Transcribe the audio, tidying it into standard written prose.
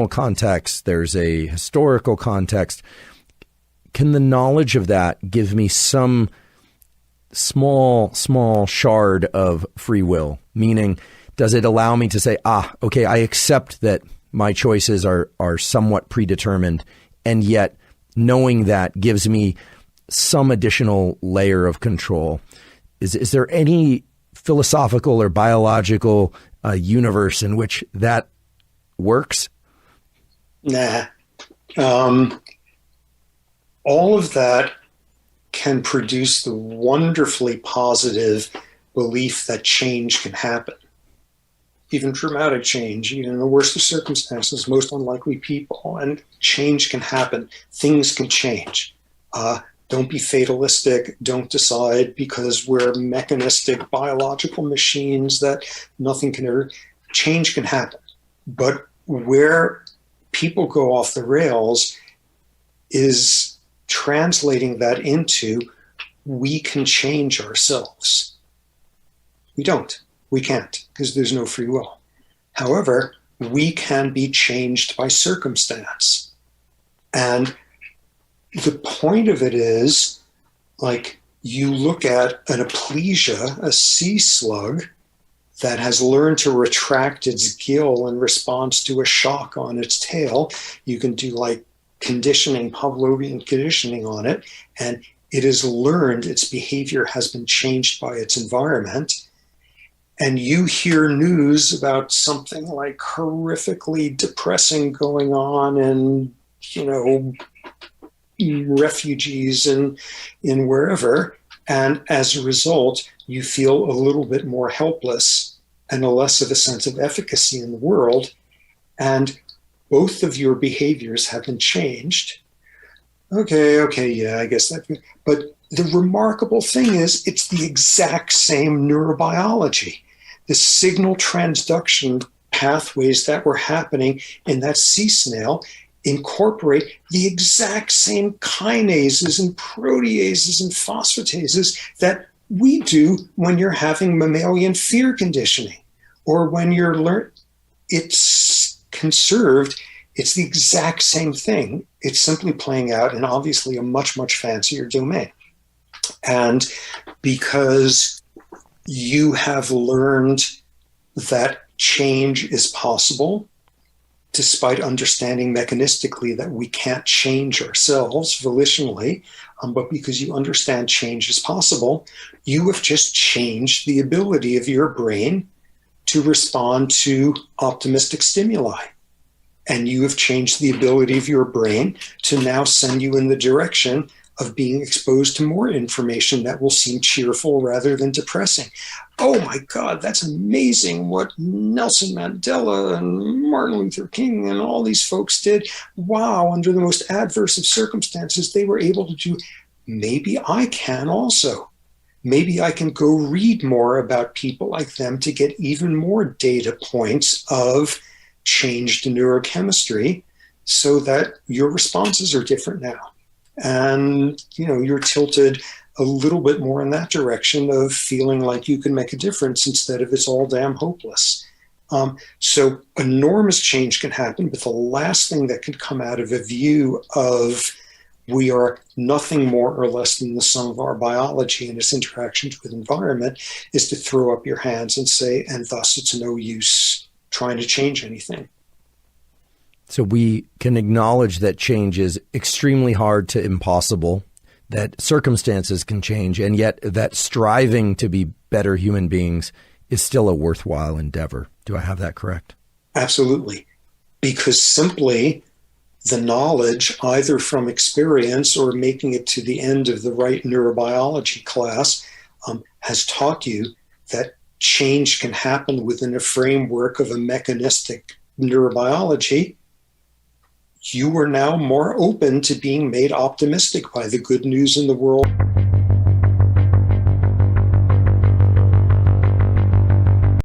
context, there's a historical context. Can the knowledge of that give me some small shard of free will? Meaning, does it allow me to say, okay, I accept that my choices are somewhat predetermined, and yet knowing that gives me some additional layer of control? Is there any philosophical or biological universe in which that works? Nah. All of that can produce the wonderfully positive belief that change can happen. Even dramatic change, even in the worst of circumstances, most unlikely people, and change can happen. Things can change. Don't be fatalistic. Don't decide because we're mechanistic biological machines that nothing can ever. Change can happen. But where people go off the rails is translating that into we can change ourselves. We don't. We can't because there's no free will. However, we can be changed by circumstance. And the point of it is, like, you look at an aplysia, a sea slug that has learned to retract its gill in response to a shock on its tail. You can do like conditioning, Pavlovian conditioning on it, and it has learned its behavior has been changed by its environment. And you hear news about something like horrifically depressing going on in, refugees in wherever. And as a result, you feel a little bit more helpless and a less of a sense of efficacy in the world. And both of your behaviors have been changed. Okay, yeah, I guess that. But the remarkable thing is it's the exact same neurobiology. The signal transduction pathways that were happening in that sea snail incorporate the exact same kinases and proteases and phosphatases that we do when you're having mammalian fear conditioning or when you're it's conserved. It's the exact same thing. It's simply playing out in obviously a much, much fancier domain. And because you have learned that change is possible, despite understanding mechanistically that we can't change ourselves volitionally, but because you understand change is possible, you have just changed the ability of your brain to respond to optimistic stimuli. And you have changed the ability of your brain to now send you in the direction of being exposed to more information that will seem cheerful rather than depressing. Oh my God, that's amazing what Nelson Mandela and Martin Luther King and all these folks did. Wow, under the most adverse of circumstances, they were able to do. Maybe I can also. Maybe I can go read more about people like them to get even more data points of changed neurochemistry so that your responses are different now. And, you're tilted a little bit more in that direction of feeling like you can make a difference instead of it's all damn hopeless. So enormous change can happen, but the last thing that can come out of a view of we are nothing more or less than the sum of our biology and its interactions with environment is to throw up your hands and say, and thus it's no use trying to change anything. So we can acknowledge that change is extremely hard to impossible, that circumstances can change, and yet that striving to be better human beings is still a worthwhile endeavor. Do I have that correct? Absolutely. Because simply the knowledge, either from experience or making it to the end of the right neurobiology class, has taught you that change can happen within a framework of a mechanistic neurobiology. You are now more open to being made optimistic by the good news in the world.